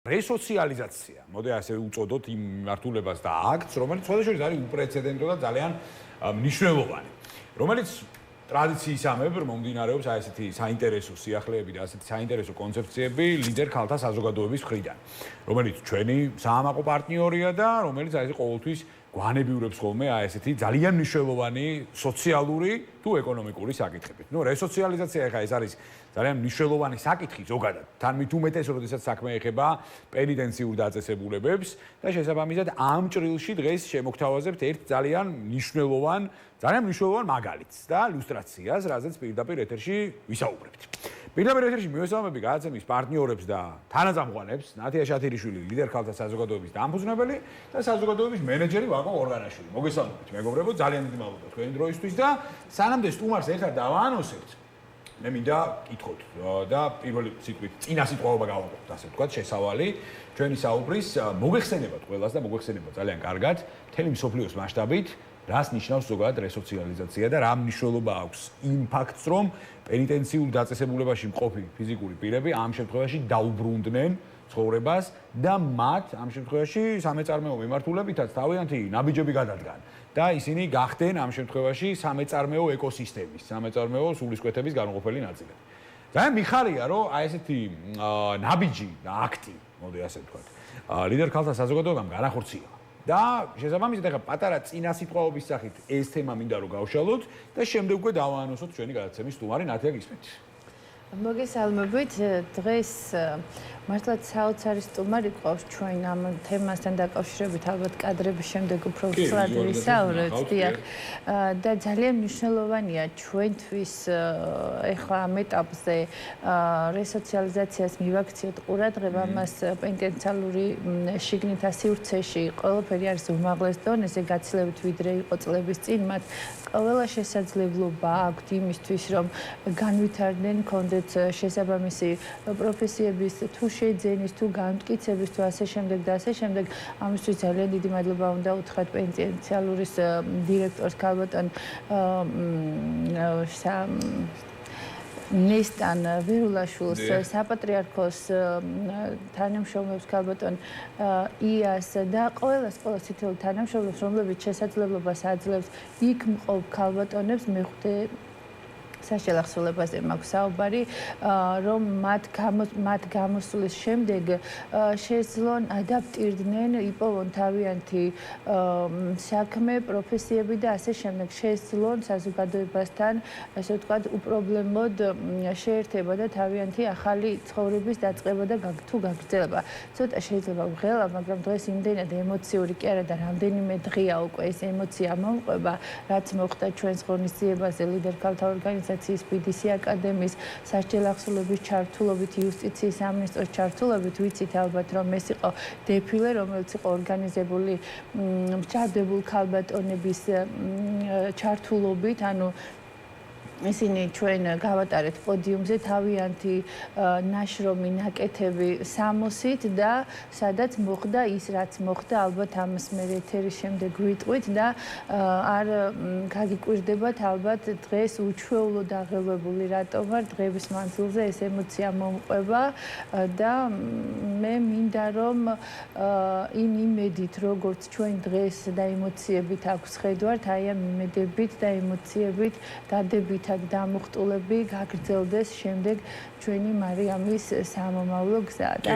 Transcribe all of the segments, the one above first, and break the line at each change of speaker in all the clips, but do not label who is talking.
რესოციალიზაცია, მოდი ასე უწოდოთ იმ მართულებას და აქტს, რომელიც შესაძლოა არის უპრეცედენტო და ძალიან მნიშვნელოვანი, რომელიც ტრადიციისამებრ მომდინარეობს აი ესეთი საინტერესო სიახლეები და ასეთი საინტერესო კონცეფციები ლიდერ ქალთა საზოგადოების მხრიდან, რომელიც ჩვენი საამაყო პარტნიორია და რომელიც აი ეს ყოველთვის გვანებიურებს ხოლმე აი ესეთი ძალიან მნიშვნელოვანი სოციალური თუ ეკონომიკური საკითხებით. ნუ რესოციალიზაცია ხა ეს არის ძალიან მნიშვნელოვანი საკითხი ზოგადად. თან მით უმეტეს, როდესაც საქმე ეხება პენიტენციურ დაწესებულებებს და შესაბამისად ამ ჭრილში დღეს შემოგთავაზებთ ერთ ძალიან მნიშვნელოვან მაგალითს და ილუსტრაციას, რაზეც პირდაპირ ეთერში ვისაუბრებთ. პირდაპირ ეთერში მივესალმები გადაცემის პარტნიორებს და თანაწამყვანებს, ნათია შათირიშვილი, ლიდერ ქალთა საზოგადოების დამფუძნებელი და საზოგადოების მენეჯერი ვაკო ორგანაშვილი. მოგესალმებით, მეგობრებო, ძალიან დიდი მადლობა თქვენი დროისთვის და სანამ სტუმარს ერთად დავაანონსებთ, მე მინდა გითხოთ და პირველი სიტყვით წინა სიტყვაობა გავაკეთოთ, ასე ვთქვათ, შესავალი ჩვენი საუბრის მოგეხსენებათ ყველას და მოგეხსენებათ ძალიან კარგად, მთელი მსოფლიოს მასშტაბით რას ნიშნავს ზოგადად რესოციალიზაცია და რა მნიშვნელობა აქვს იმ ფაქტს, რომ პენიტენციურ დაწესებულებაში მყოფი ფიზიკური პირები ამ შემთხვევაში დაუბრუნდნენ ცხოვრებას და მათ ამ შემთხვევაში სამეწარმეო მიმართულებითაც თავიანთი ნაბიჯები გადადგან და ისინი გახდნენ ამ შემთხვევაში სამეწარმეო ეკოსისტემის, სამეწარმეო სულისკვეთების განუყოფელი ნაწილი. ძალიან მიხარია, რომ აი ესეთი ნაბიჯი და აქტი, მოდი ასე ვთქვათ, ლიდერ ქალთა საზოგადოებამ განახორციელა. და შესაბამისად ახლა პატარა წინა სიტყვაობის სახით ეს თემა მინდა რომ გავშალოთ და შემდეგ უკვე დავაანონსოთ ჩვენი გადაცემის სტუმარი ნათია გისმენთ.
მოგესალმებით, დღეს მართლაც საოცარი სტუმარი ყავს ჩვენ ამ თემასთან დაკავშირებით, ალბათ კადრების შემდეგ უფრო ვცლად ვისაუბრებთ, დიახ. და ძალიან მნიშვნელოვანია ჩვენთვის ეხლა ამ ეტაპზე რესოციალიზაციას მივაქციოთ ყურადღება, მას პენტენციალური შიგნით სივრცეში ყველაფერი არის უმაღლეს დონეზე გაცილებით ვიდრე იყო წლების წინ, მათ ყველა შესაძლებლობა აქვთ იმისთვის, რომ განვითარდნენ, კონდეთ შესაბამისი პროფესიების თუ შეძენის, თუ განმტკიცების, თუ ასე შემდეგ და ასე შემდეგ. ამისთვის ძალიან დიდი მადლობა უნდა უთხრათ პენტენციალურის დირექტორს ქალბატონ ნესტან ვერულაშვილს, საპატრიარქოს თანამშრომლებს ქალბატონ იას და ყველა თითოეულ თანამშრომლებს, რომლებიც შესაძლებლობას აძლევს იქ მყოფ ქალბატონებს მეხუთე საშელახსოლებაზე მაქვს საუბარი, რომ მათ გამოსვლის შემდეგ შეძლონ ადაპტირდნენ, იპოვონ თავიანთი საქმე, პროფესიები და ასე შემდეგ. შეძლონ საზოგადოებასთან, ასე ვთქვათ, უპრობლემოდ შეერთება და თავიანთი ახალი ცხოვრების დაწყება და თუ გაგრძელება. ცოტა შეიძლება ვღელა, მაგრამ დღეს იმდენად ემოციური კი არა და რამდენიმე დღეა უკვე ეს ემოცია მომყვება, რაც მოხდა ჩვენს ღონისძიებაზე ლიდერ ქალთა ორგანიზაციის BDC აკადემიის სასჯელახსოვრების ჩართულობით, იუსტიციის სამინისტროს ჩართულობით, ვიცით ალბათ, რომ ეს იყო დეფილე, რომელიც იყო ორგანიზებული მჭადრებულ ქალბატონების ჩართულობით, ანუ ისინი ჩვენ გავატარეთ პოდიუმზე თავიანთი ნაშრომი, ნაკეთები სამოსით და სადაც მოხდა ის, რაც მოხდა, ალბათ ამას მე ეთერის შემდეგ ვიტყვით და არ გაგიკვირდებათ ალბათ დღეს უჩვეულო დაღელვებული რატომ ვარ დღეების მანძილზე ეს ემოცია მომყვება და მე მინდა რომ იმ იმედით როგორც ჩვენ დღეს და ემოციებით აქვს ხედვართ, აი ამ იმედებით და ემოციებით დადებით დამუხტულები გაგრძელდეს შემდეგ ჩვენი მარიამის სამომავლო გზა და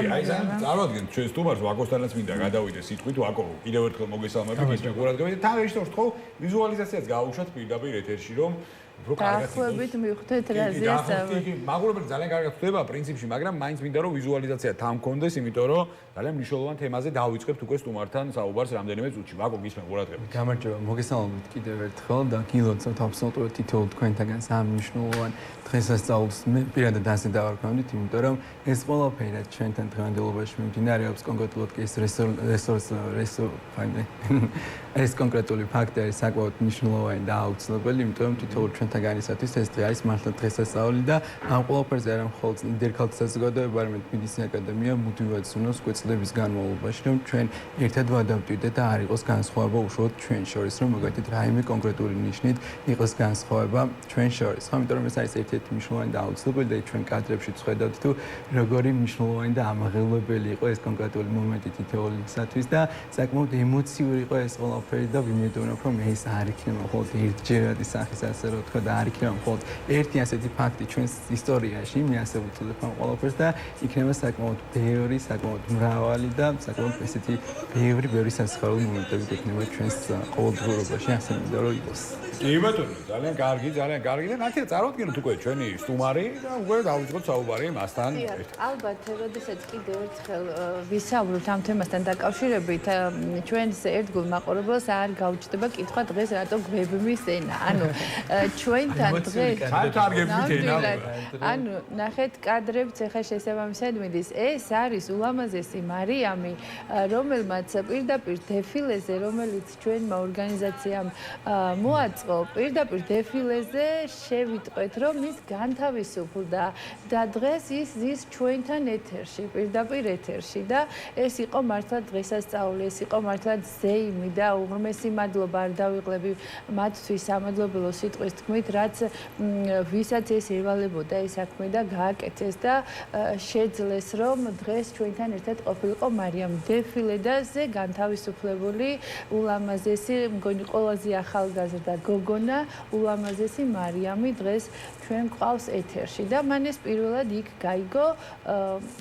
წარმოვიდგინეთ ჩვენ სტუმარს ვაკოსთანაც მინდა გადავიდე სიტყვით ვაკო კიდევ ერთხელ მოგესალმებით ის მეგობრებო და რეჟისორს თქო ვიზუალიზაციას გავუშვათ პირდაპირ ეთერში რომ უფრო კარგად
დაახლოებით მივხვდეთ რაზე ასწავლეთ.
მაგურებელი ძალიან კარგად ხდება პრინციპში, მაგრამ მაინც მინდა რომ ვიზუალიზაცია თან მქონდეს, იმიტომ რომ ძალიან მნიშვნელოვან თემაზე დავიწყებთ უკვე სტუმართან საუბარს რამდენიმე წუთში. ვაკო გისმენ ყურადღებით.
გამარჯობა, მოგესალმებით კიდევ ერთხელ და გილოცავთ აბსოლუტურად თითოეულ თქვენთაგან სამ მნიშვნელოვან დღესასწაულს მე პირადად ასე დავარქვით, იმიტომ რომ ეს ყველაფერი რაც ჩვენთან დღევანდელობაში მიმდინარეობს, კონკრეტულად კი ეს კონკრეტული ფაქტი არის საკმაოდ მნიშვნელოვანი და აუცილებელი, იმიტომ რომ თითოეულ ჩვენთაგანისათვის ეს დღე არის მართლა დღესასწაული და ამ ყველაფერზე არ მხოლოდ ლიდერ-ქალთა საზოგადოება, არამედ ბიზნეს აკადემია მუდმივად ზრუნავს კვეთილების განმავლობაში, რომ ჩვენ ერთად ვადავტვიდეთ და არ იყოს განსხვავება უშუალოდ ჩვენ შორის, რომ მაგალითად რაიმე კონკრეტული ნიშნით იყოს განსხვავება ჩვენ შორის. ხო, იმიტომ რომ ეს არის ერთ-ერთი მნიშვნელოვანი და აუცილებელი და ჩვენ კადრებში ვხედავთ თუ როგორი მნიშვნელოვანი და ამაღლებელი იყო ეს კონკრეტული მომენტი თითოეულისათვის და საკმაოდ ემოციური იყო ეს ყველაფერი და ვიმედოვნებ რომ ეს არ იქნება მხოლოდ ერთჯერადი სახის ასე რომ თქვა და არ იქნება მხოლოდ ერთი ასეთი ფაქტი ჩვენს ისტორიაში მე ასე ვუწოდებ ამ ყველაფერს და იქნება საკმაოდ ბევრი, საკმაოდ მრავალი და საკმაოდ ესეთი ბევრი სასიხარულო მომენტები იქნება ჩვენს ყოველდღიურობაში ასე მინდა რომ იყოს.
კი ბატონო, ძალიან კარგი და ნახეთ წარვადგინოთ უკვე ჩვენი სტუმარი და უკვე დავიწყოთ საუბარი მასთან ერთად.
ალბათ, როდესაც კიდევ ერთხელ ვისაუბრებთ ამ თემასთან დაკავშირებით, ჩვენს ერთგულ მაყურებელს არ გაუჩნდება კითხვა დღეს რატო გვებმის ენა. ანუ ჩვენთან დღეს
საერთარგებით ენა.
ანუ ნახეთ კადრებს ახლა შესაბამისად მიდის. ეს არის ულამაზესი მარიამი, რომელმაც პირდაპირ დეფილეზე, რომელიც ჩვენმა ორგანიზაციამ მოაწყო პირდაპირ დეფილეზე შევიტყვეთ, რომ ის განთავისუფლდა და დღეს ის ჩვენთან ეთერში, პირდაპირ ეთერში და ეს იყო მართლა დღესასწაული, ეს იყო მართლა ზეიმი და უღრმესი მადლობა არ დავიღლები მათთვის სამადლობელო სიტყვის თქმით, რაც ვისაც ეს ევალებოდა ეს საქმე და გააკეთეს და შეძლეს, რომ დღეს ჩვენთან ერთად ყოფილიყო მარიამ დეფილედაზე განთავისუფლებული ულამაზესი, მგონი ყველაზე ახალგაზრდა გოგონა, ულამაზესი მარიამი დღეს ჩვენ ყავს ეთერში და მან ეს პირველად იქ გაიგო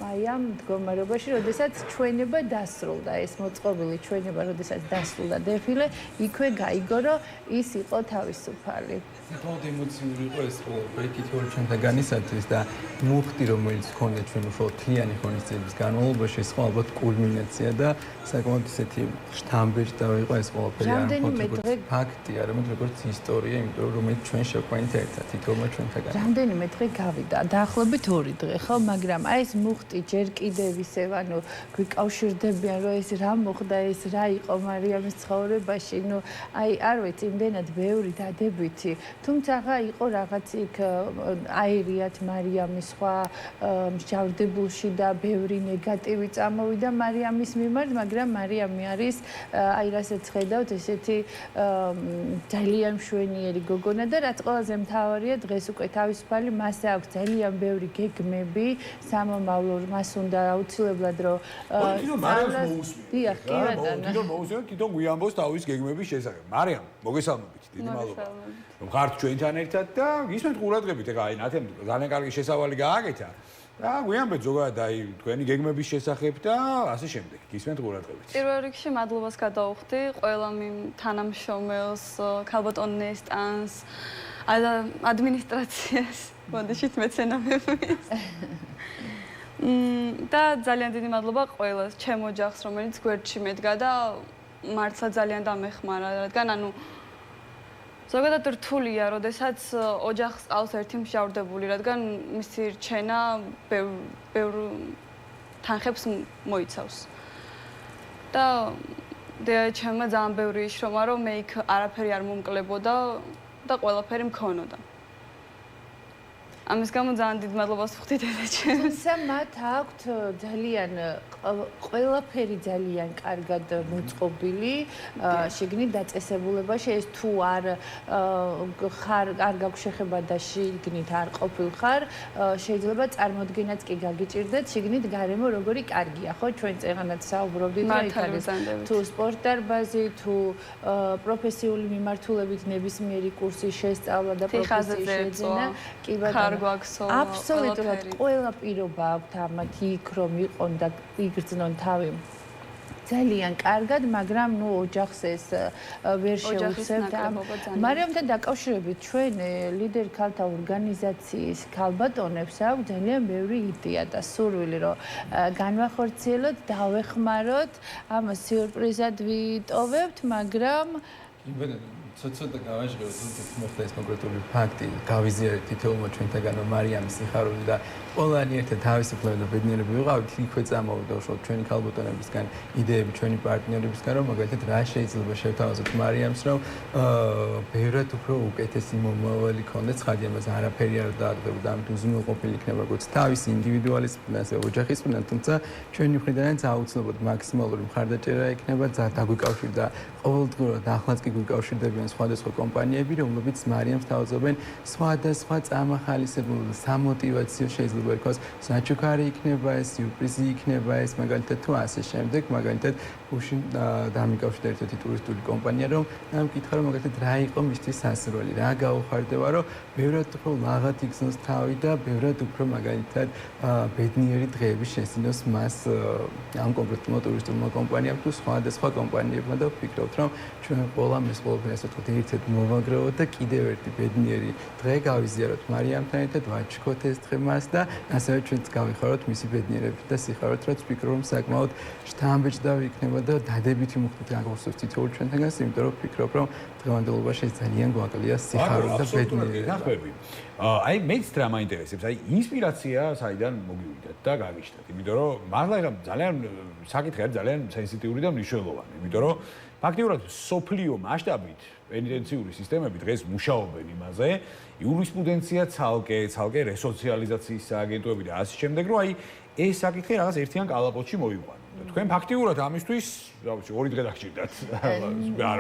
აი ამ მდგომარეობაში, როდესაც ჩვენება დასრულდა, ეს მოწყობილი ჩვენება, როდესაც დასრულდა დეფილე, იქვე გაიგო, რომ ის იყო თავისუფალი.
საკმაოდ ემოციური იყო ეს ყველაფერი თითოეულ ჩვენთაგანისათვის და მუხტი, რომელიც ჰქონდა ჩვენ უშუალოდ თლიანი ღონისძიების განმავლობაში, ეს ალბათ კულმინაცია და საკმაოდ ისეთი შთამბეჭდა იყო ეს ყველაფერი არ მხოლოდ ფაქტი, არამედ როგორც ისტორია, იმიტომ რომ რომელიც ჩვენ შეყვანით ერთად თითოეულმა ჩვენთაგან.
რამდენიმე დღე გავიდა, დაახლოებით 2 დღე, ხო, მაგრამ აი ეს მუხტი ჯერ კიდევ ისევ, ანუ გვიკავშირდებიან, რომ ეს რა მოხდა, ეს რა იყო მარიამის ცხოვრებაში, ნუ აი არ ვიცი, იმდენად ბევრი დადებითი თუმცა იყო რაღაც იქ აერიათ მარიამის სხვა მსჯავრდებულში და ბევრი ნეგატივი წამოვიდა მარიამის მიმართ, მაგრამ მარიამი არის აი რასაც ხედავთ ესეთი ძალიან მშვენიერი გოგონა და რაც ყველაზე მთავარია დღეს უკვე თავისუფალი მასე აქვს ძალიან ბევრი გეგმები სამომავლო მას უნდა აუცილებლად რომ
თვითონ გვიამბოს თავის გეგმების შესახებ. მარიამ, მოგესალმებით, დიდი მადლობა. ხართ ჩვენთან ერთად და გისმენთ ყურადღებით, ეხლა აი ნათემ ძალიან კარგი შესავალი გააკეთა და გვიამბეთ ზოგადად აი თქვენი გეგმების შესახებ და ასე შემდეგ. გისმენთ ყურადღებით.
პირველ რიგში მადლობას გადავუხდი ყველა თანამშრომელს, ქალბატონ ნესტანს, ადმინისტრაციას, ბოდიშით მეცენამებს. და ძალიან დიდი მადლობა ყველას, ჩემ ოჯახს, რომელიც გვერდში მედგა და მართლა ძალიან დამეხმარა, რადგან ანუ ზოგადად რთულია, როდესაც ოჯახს ყავს ერთი მსჯავრდებული, რადგან მისი რჩენა ბევრ თანხებს მოიცავს. და ჩემმა ძალიან ბევრი იშრომა, რომ მე იქ არაფერი არ მომკლებოდა და ყველაფერი მქონოდა. ამის გამო ძალიან დიდ მადლობას ვუხდით ჩემს.
თუმცა მათ აქვთ ძალიან ყველაფერი ძალიან კარგად მოწყობილი, შიგნით დაწესებულებაში ეს თუ არ გაქვს შეხება და შიგნით არ ყოფილხარ, შეიძლება წარმოდგენაც კი გაგიჭირდეთ შიგნით გარემო როგორი კარგია, ხო? ჩვენ წეღანაც საუბრობდით რა იქ არის თუ სპორტ დარბაზი, თუ პროფესიული მიმართულებით ნებისმიერი კურსის შესწავლა და პროფესიის შეძენა, კი ბატონო. აბსოლუტურად ყველა პირობა აქვთ ამათ იქ რომ იყონ და იგრძნონ თავი ძალიან კარგად, მაგრამ ნუ ოჯახს ეს ვერ შეუცევთ. მარიამთან დაკავშირებით ჩვენ ლიდერ ქალთა ორგანიზაციის ქალბატონებს აქვს ძალიან ბევრი იდეა და სურვილი რომ განვახორციელოთ, დავეხმაროთ, ამას სიურპრიზად ვიტოვებთ, მაგრამ
ცოტა გავაჟღეროთ მოხდა ეს კონკრეტული ფაქტი გავიზიარეთ თითოეულმა ჩვენთაგანო მარიამის სიხარული და ყველანი ერთად თავისუფლება და ბედნიერები ვიყავით იქვე წამოვიდა უშუალოდ ჩვენი ქალბატონებისგან იდეები ჩვენი პარტნიორებისგან რომ მაგალითად რა შეიძლება შევთავაზოთ მარიამს რომ ბევრად უფრო უკეთესი მომავალი ქონდეს ცხადია მას არაფერი არ დააგდებოდა ამით უზრუნველყოფილი იქნება როგორც თავისი ინდივიდუალიზმი ასე ოჯახისმიდან თუმცა ჩვენი მხრიდანაც აუცილებლად მაქსიმალური მხარდაჭერა იქნება დაგვიკავშირდა ყოველდღურად ახლაც კი გვიკავშირდებიან სხვადასხვა კომპანიები რომლებიც მარიამს თავაზობენ სხვადასხვა წამახალისებულ სამოტივაციო შეიძლება ითქვას საჩუქარი იქნება ეს სიურპრიზი იქნება ეს მაგალითად თუ ასე შემდეგ მაგალითად უშინ დამიკავშირდა ერთ-ერთი ტურისტული კომპანია რომ ამკითხა რომ მაგალითად რა იყო მისთვის სასურველი რა გაუხარდება რომ ბევრად უფრო ლაღად იგრძნოს თავი და ბევრად უფრო მაგალითად ბედნიერი დღეები შესინოს მას ამ კონკრეტულ ტურისტულმა კომპანიამ თუ სხვადასხვა კომპანიებმა და ვფიქრობთ რომ ჩვენ ყველამ ეს ყველაფერი ასე ვთქვათ ერთად მოვაგროვოთ და კიდევ ერთი ბედნიერი დღე გავიზიაროთ მარიამთან ერთად ვაჩქოთ ეს დღე მას და ასევე ჩვენც გავიხაროთ მისი ბედნიერებით და სიხარით რაც ვფიქრობ რომ საკმაოდ შთამბეჭდავი იქნება და დადებითი მუხტით გაგოსვით თითოეულ ჩვენთანაც იმიტომ რომ ვფიქრობ რომ დღევანდელობაში ძალიან გვაკლია სიხარული და ბედნიერი
ნახები აი მეც რა მაინტერესებს აი ინსპირაცია საიდან მოგივიდათ და გაგიშტათ იმიტომ რომ მართლა ძალიან საკითხი არის ძალიან სენსიტიური და მნიშვნელოვანი იმიტომ რომ ფაქტიურად სოფლიო მასშტაბით პენიტენციური სისტემები დღეს მუშაობენ იმაზე იურისპრუდენცია ცალკე რესოციალიზაციის სააგენტოები და ასე შემდეგ რომ აი ეს საკითხი რაღაც ერთიან კალაპოტში მოიყვანო თქვენ ფაქტიურად ამისთვის რა ვიცი 2 დღე დაგჭირდათ არა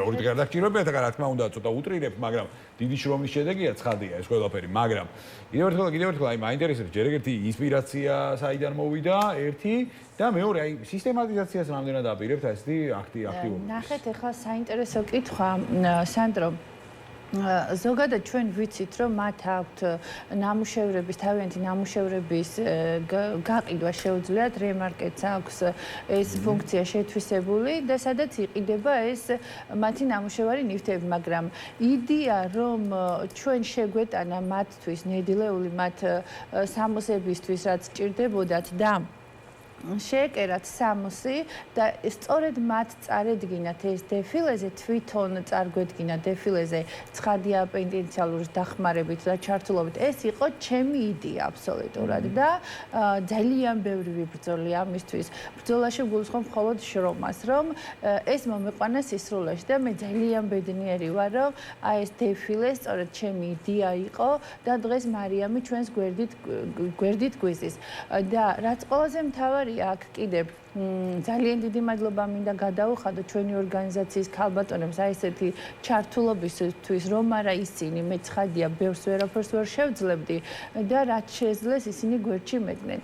2 დღე არ დაგჭირებიათ რა თქმა უნდა ცოტა უტრირებთ მაგრამ დიდი შრომის შედეგია ცხადია ეს ყველაფერი მაგრამ კიდევ ერთხელ აი მაინტერესებს ჯერ ერთი ინსპირაცია საიდან მოვიდა ერთი და მეორე აი სისტემატიზაციას რამდენად აპირებთ ასეთი აქტივობები
ნახეთ ახლა საინტერესო კითხვა სანდრო ზოგადად ჩვენ ვიცით რომ მათ აქვთ ნამუშევრების თავიანთი ნამუშევრების გაყიდვა შეუძლიათ რემარკეტს აქვს ეს ფუნქცია შეთვისებული და სადაც იყიდება ეს მათი ნამუშევარი ნივთები მაგრამ იდეა რომ ჩვენ შეგვეტანა მათთვის ნედლეული მათ სამოსებისთვის რაც ჭირდებოდათ და შეეკერათ სამოსი და სწორედ მათ წარედგინათ ეს დეფილეზე თვითონ წარგვედგინა დეფილეზე ცხადია პოტენციალური დახმარებით და ჩართულობით ეს იყო ჩემი იდეა აბსოლუტურად და ძალიან ბევრი ვიბრძოლე ამისთვის ბრძოლაში გულისხმობ მხოლოდ შრომას რომ ეს მომეყვანა სისრულეში და მე ძალიან ბედნიერი ვარ რომ აი ეს დეფილე სწორედ ჩემი იდეა იყო და დღეს მარიამი ჩვენს გვერდით გვიზის და რაც ყველაზე მთავარი აქ კიდევ ძალიან დიდი მადლობა მინდა გადაუხადო ჩვენი ორგანიზაციის ქალბატონებს აი ესეთი ჩართულობისთვის რომ არა ისინი მე ცხადია ბევრს ვერაფერს ვერ შევძლებდი და რაც შეძლეს ისინი გვერდში მედგნენ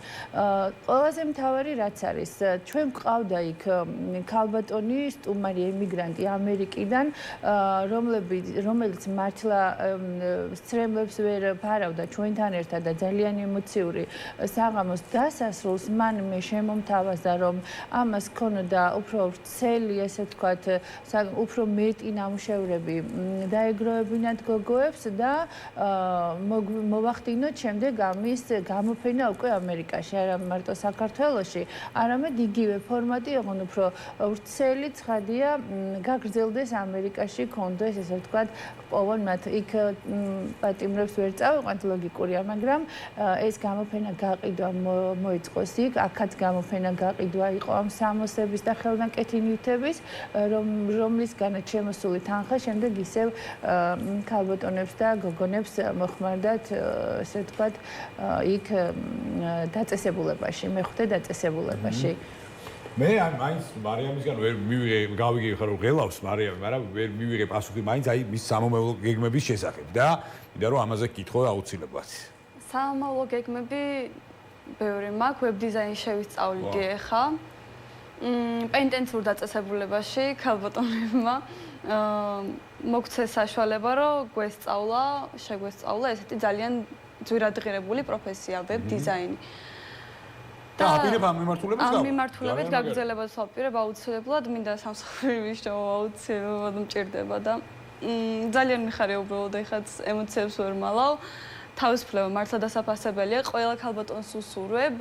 ყველაზე მთავარი რაც არის ჩვენ გვყავდა იქ ქალბატონი სტუმარი ემიგრანტი ამერიკიდან რომელიც მართლა სწრემლებს ვერ ფარავდა ჩვენთან ერთად და ძალიან ემოციური საღამოს დასასრულს მან მე შემომთავაზა რომ ამას ქონოდა უფრო ვრცელი, ესე ვთქვათ, უფრო მეტი ნამუშევრები დაეგროვებინათ გოგოებს და მოვახდინოთ შემდეგ ამის გამოფენა უკვე ამერიკაში, არა მარტო საქართველოში, არამედ იგივე ფორმატი იყო, უფრო ვრცელი, ცხადია, გაგრძელდეს ამერიკაში, კონდეს, ესე ვთქვათ, პოვონ მათ იქ პატიმრებს ვერ წავიყვანთ ლოგიკურია, მაგრამ ეს გამოფენა გაყიდვა მოიწყოს იქ, აქაც გამოფენა გაყიდვა იყო ამ სამოსების და ხელნაკეთი ნივთების, რომლისგანაც შემოსული თანხა შემდეგ ისევ ქალბატონებს და გოგონებს მოხმარდათ, ესე ვთქვათ, იქ დაწესებულებაში, მეხუთე დაწესებულებაში.
მე მაინც მარიამისგან ვერ გავიგე ხარ რომ ღელავს მარიამი, მაგრამ ვერ მივიღე პასუხი მაინც აი მის სამომავლო გეგმების შესახებ და მინდა რომ ამაზე გითხო აუცილებლად.
სამომავლო გეგმები ბევრი მაქვს, ვებ დიზაინი შევისწავლიდი ახლა. პენტენციურ დაწესებულებაში ქალბატონებმა მოგცეს საშუალება რომ შეგვესწავლა ესეთი ძალიან ძვირადღირებული პროფესია ვებ დიზაინი.
და აპირებ ამ მიმართულებას
ამ მიმართულებით გაგრძელებას ვაპირებ აუცილებლად, მინდა სამსახური ვიშოვო აუცილებლად მჭირდება და ძალიან მიხარია უბრალოდ ეხაც ემოციებს ვერ მალავ. თავისუფლება მართლა დასაფასებელია, ყველა ქალბატონს უსურვებ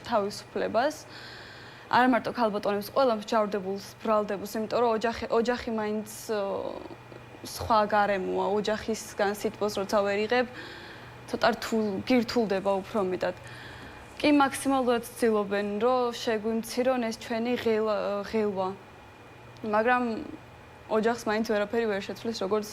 თავისუფლებას. არა მარტო ქალბატონებს, ყველა მსჯავრდებულს, ბრალდებულს, იმიტომ რომ ოჯახი მაინც სხვა გარემოა, ოჯახისგან სიტყვას როცა ვერ იღებ, ცოტა გირთულდება უფრო მეტად. კი მაქსიმალურად ცდილობენ, რომ შეგვიმცირონ ეს ჩვენი ღილვა. მაგრამ ოჯახს მაინც ვერაფერი ვერ შეცვლის, როგორც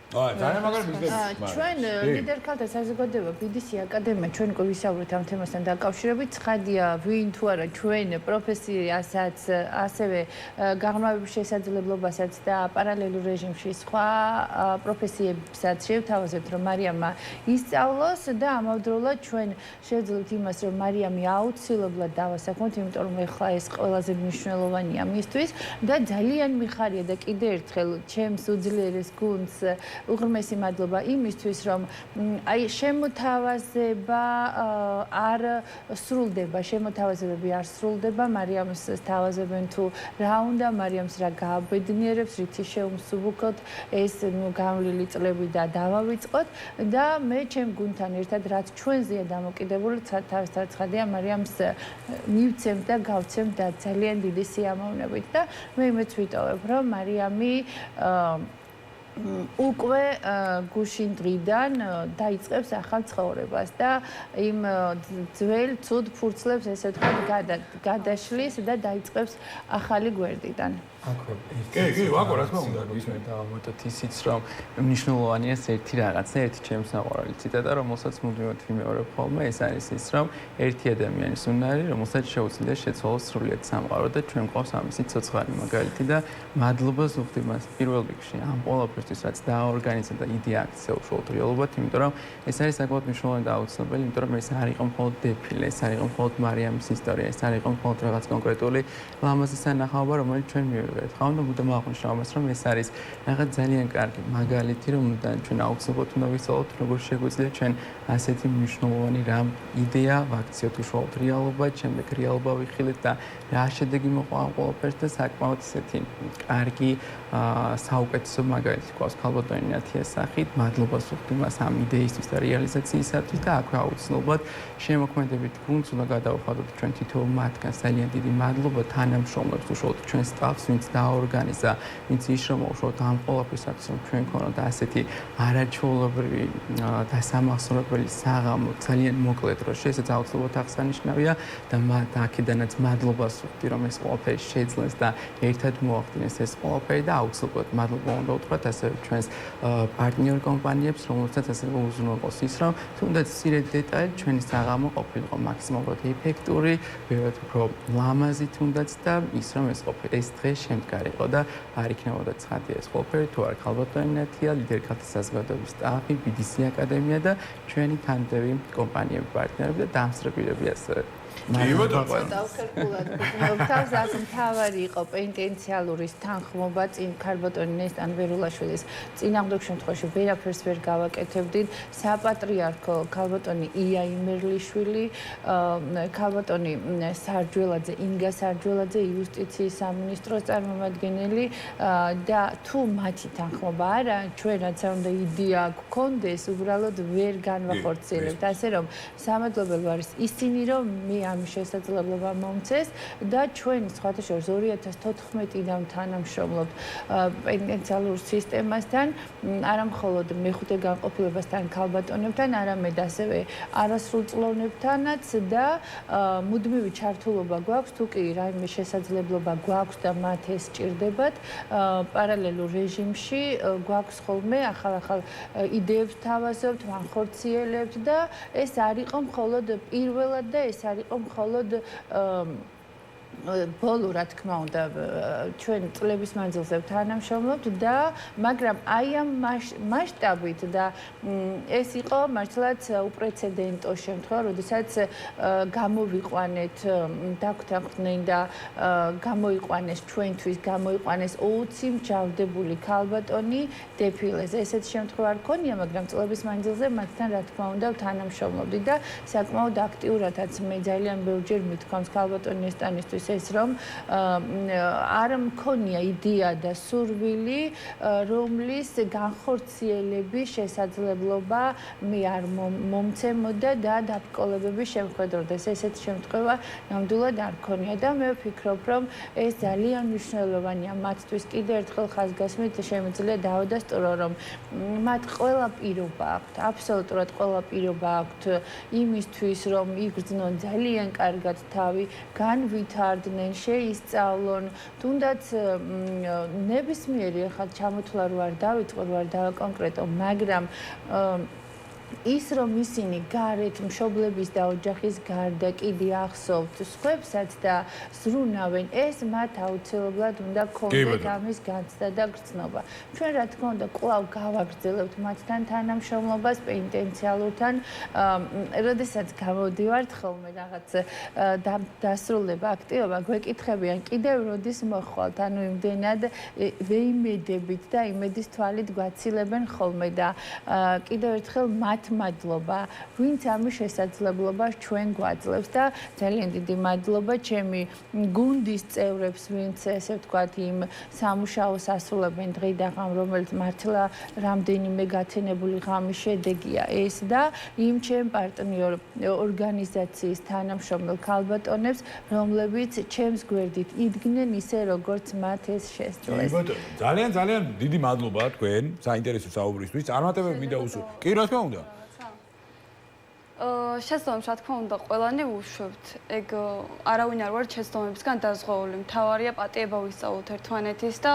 ძალიან მაგარი ბიზნესი.
ჩვენ ლიდერ ქალთა საზოგადოება BDC აკადემია ჩვენ ვისაუბრეთ ამ თემასთან დაკავშირებით. ცხადია, ვინ თუ არა ჩვენ პროფესიასაც, ასევე გაღრმავების შესაძლებლობასაც და პარალელურ რეჟიმში სხვა პროფესიებსაც შევთავაზებთ, რომ მარიამმა ისწავლოს და ამავდროულად ჩვენ შევძლებთ იმას, რომ მარიამი აუცილებლად დავასაქმოთ, იმიტომ რომ ეხლა ეს ყველაზე მნიშვნელოვანია მისთვის და ძალიან მიხარია და კიდევ ერთხელ ჩემს უძლიერეს გუნდს უღრმესი მადლობა იმისთვის, რომ აი შემოთავაზება არ სრულდება, შემოთავაზებები არ სრულდება, მარიამს თავაზებენ თუ რა უნდა, მარიამს რა გააბედნიერებს, რითი შეუმსუბუქოთ ეს გამვლილი წლები და დავავიწყოთ და მე ჩემ გუნდთან ერთად რაც ჩვენზეა დამოკიდებული, თავისთავად ცხადია, მარიამს მივცემ და გავცემ და ძალიან დიდი სიამოვნებით და მე იმეც ვიტოვებ, რომ მარიამი უკვე გუშინ დღიდან დაიწყებს ახალ ცხოვრებას და იმ ძველ ცუდ ფურცლებს ესე ვთქვათ გადაშლის და დაიწყებს ახალი გვერდიდან.
კი, ვაკო, რა თქმა უნდა,
ისმენ დავამოტოთ ისიც, რომ მნიშვნელოვანია ერთი რაღაცა, ერთი ჩემს საყვარელი ციტატა, რომელსაც მუდმივად ვიმეორებ ხოლმე, ეს არის ის, რომ ერთი ადამიანის უნარი, რომელსაც შეუძლია შეცვალოს სრულიად სამყარო და ჩვენ გვყავს ამისი ცოცხალი მაგალითი და მადლობას ვუხდით მას პირველ რიგში ამ ყველაფერთვის, რაც დააორგანიზა და იდეა აქცია უშუალოდ რეალობად, იმიტომ რომ ეს არის საკმაოდ მნიშვნელოვანი და აუცილებელი, იმიტომ რომ ეს არ იყო მხოლოდ დეფილე, ეს არ იყო მხოლოდ მარიამის ისტორია, ეს არ იყო მხოლოდ რაღაც კონკრეტული ლამაზი სანახაობა, რომელიც ჩვენ მივიღეთ. ხა უნდა მუდამ აღნიშნავ ამას, რომ ეს არის რაღაც ძალიან კარგი მაგალითი, რომელიდან ჩვენ აუცილებლად უნდა ვისაუბროთ, როგორ შეგვიძლია ჩვენ ასეთი მნიშვნელოვანი რამ იდეა ვაქციოთ უშუალოდ რეალობად, შემდეგ რეალობა ვიხილეთ და რა შედეგი მოყვა ამ ყველაფერს და საკმაოდ ესეთი კარგი საუკეთესო მაგალითი გვაქვს ქალბატონი ნათიას სახით. მადლობას ვუხდით მას ამ იდეისთვის და რეალიზაციისათვის და აქვე აუცილებლად შემოქმედებით გუნდს უნდა გადავხადოთ ჩვენ თითოეულ მათგანს ძალიან დიდი მადლობა თანამშრომლებს უშუალოდ ჩვენ სტაფს, ვინც დააორგანიზა, ვინც იშრომა უშუალოდ ამ ყველაფერსაც, რომ ჩვენ ქონოდა ასეთი არაჩვეულებრივი დასამახსოვრებელი საღამო ძალიან მოკლე დროში, ესეც აუცილებლად აღსანიშნავია და მათ აქედანაც მადლობას ვუხდით, რომ ეს ყველაფერი შეძლეს და ერთად მოახდინეს ეს ყველაფერი და აუცილებლად მადლობა უნდა ვუთხრათ ასევე ჩვენს პარტნიორ კომპანიებს, რომელთაც ასევე უზრუნველყოს ის, რომ თუნდაც მცირე დეტალი ჩვენი საღამო ყოფილიყო მაქსიმალურად ეფექტური, ბევრად უფრო ლამაზი თუნდაც და ის რომ ეს დღე შემდგარიყო და არ იქნებოდა ცხადია ეს ყველაფერი თუ არ ქალბატონი ნათია, ლიდერ ქალთა საზოგადოების სტაფი, BDC აკადემია და ჩვენი თანამდებობი კომპანიები, პარტნიორები და დამსწრებელები ასევე.
დავხერხულად გრძნობთ, რაც მთავარი იყო პოტენციალური თანხმობა წინ ქალბატონი ნესტან ვერულაშვილის წინააღმდეგ შემთხვევაში ვერაფერს ვერ გავაკეთებდით. საპატრიარქო ქალბატონი ია იმერლიშვილი, ქალბატონი სარჯველაძე, ინგა სარჯველაძე, იუსტიციის სამინისტროს წარმომადგენელი და თუ მათი თანხმობა არა, ჩვენ რაც უნდა იდეა გქონდეს, უბრალოდ ვერ განვახორციელებთ. ასე რომ სამადლობელო არის ისინი, რომ მე ამის შესაძლებლობა მომცეს და ჩვენ სხვათა შორის 2014-დან თანამშრომლობთ პენტენციალურ სისტემასთან, არა მხოლოდ მეხუთე განყოფილებასთან, ქალბატონებთან, არამედ ასევე არასრულწლოვნებთანაც და მუდმივი ჩართულობა გვაქვს, თუ კი რაიმე შესაძლებლობა გვაქვს და მათ ეს სჭირდებათ, პარალელურ რეჟიმში გვაქვს ხოლმე ახალ იდეებს თავაზობთ, ვახორციელებთ და ეს არ იყო მხოლოდ პირველად და ეს არ იყო მხოლოდ ბოლო რა თქმა უნდა ჩვენ წლების მანძილზე თანამშრომლობთ და მაგრამ აი ამ მასშტაბით და ეს იყო მართლაც უპრეცედენტო შემთხვევა, როდესაც გამოვიყვანეთ დაგვთანხმდნენ და გამოიყვანეს ჩვენთვის, გამოიყვანეს 20 მსჯავრდებული ქალბატონი დეფილეზე. ესეთ შემთხვევა არ ქონია, მაგრამ წლების მანძილზე მათთან რა თქმა უნდა თანამშრომლობდი და საკმაოდ აქტიურადაც მე ძალიან ბევრჯერ მithქვამს ქალბატონი ნესტანისთვის ეს რომ არ მქონია იდეა და სურვილი რომლის განხორციელების შესაძლებლობა მე არ მომცემოდა და დაბრკოლებების შემხედროდეს ესეთი შემთხვევა ნამდვილად არ ქონია და მე ვფიქრობ რომ ეს ძალიან მნიშვნელოვანია მათთვის კიდევ ერთხელ ხაზგასმით შემიძლია დავადასტურო რომ მათ ყველა პირობა აქვთ აბსოლუტურად ყველა პირობა აქვთ იმისთვის რომ იგრძნონ ძალიან კარგად თავი განვითარდნენ შეისწავლონ თუნდაც ნებისმიერი ახლა ჩამოთვლა რო არ დავიწყო რო არ დავაკონკრეტო მაგრამ ის რომ ისინი გარეთ მშობლების და ოჯახის გარდა კიდე ახსოვთ სხვებსაც და ზრუნავენ ეს მათ აუცილებლად უნდა ქონდეთ ამის განცდა და გრძნობა ჩვენ რა თქმა უნდა კვლავ გავაგრძელებთ მათთან თანამშრომლობას პოტენციალურთან როდესაც გამოდივართ ხოლმე რაღაც დასრულება აქტივობა გვეკითხებიან კიდევ როდის მოხვალთ ანუ იმდენად ვეიმედებით და იმედის თვალით გვაცილებენ ხოლმე და კიდევ ერთხელ მადლობა, ვინც ამის შესაძლებლობას ჩვენ გვაძლევს და ძალიან დიდი მადლობა ჩემი გუნდის წევრებს, ვინც ესე ვთქვათ, იმ სამუშაოს ასრულებენ დღიდან ღამ, რომელიც მართლა რამდენიმე გაცენებული ღამის შედეგია ეს და იმ ჩემ პარტნიორ ორგანიზაციის თანამშრომელ ქალბატონებს, რომლებიც ჩემს გვერდით იდგნენ ისე, როგორც მათ ეს შესწავლეს.
ძალიან დიდი მადლობა თქვენ საინტერესო საუბრისთვის. წარმატებები მინდა უსურვო. კი, რა თქმა უნდა.
შეცდომებს რა თქმა უნდა ყველანი უშვებთ. ეგ არავინ არ ვარ შეცდომებისგან დაზღვეული. მთავარია პატიება ვისწავლოთ ერთმანეთის და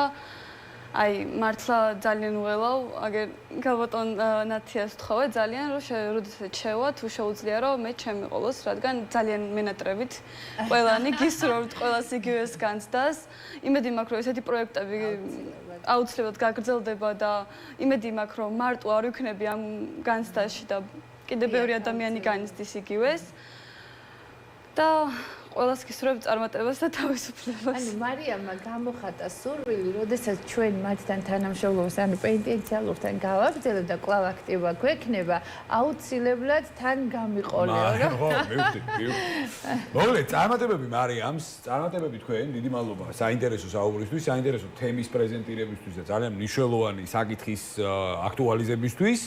აი მართლა ძალიან ველავ, აგერ გალბატონ ნათიას ვთხოვე ძალიან რომ როდესაც შევა თუ შეუძლია რომ მე ჩემი ყოლოს, რადგან ძალიან მენატრებით ყველანი გისურვებთ ყველას იგივეს განცდას. იმედი მაქვს რომ ესეთი პროექტები აუცილებლად გაგრძელდება და იმედი მაქვს რომ მარტო არ ვიქნები ამ განცდაში და კიდევ ბევრი ადამიანი განიცდის იგივეს და ყველას გისურვებთ წარმატებას და თავისუფლებას.
ანუ მარიამმა გამოხატა სურვილი, როდესაც ჩვენ მათთან თანამშრომლობას, ანუ პოტენციალურთან გავაგრძელებთ და კვლავ აქტიობა გვექნება, აუცილებლად თან გამიყოლეო, რომ
ხო, მივხვდი. მოგლეთ, წარმატებები მარიამს, წარმატებები თქვენ, დიდი მადლობა საინტერესო საუბრისთვის, საინტერესო თემის პრეზენტირებისთვის და ძალიან მნიშვნელოვანი საკითხის აქტუალიზებისთვის.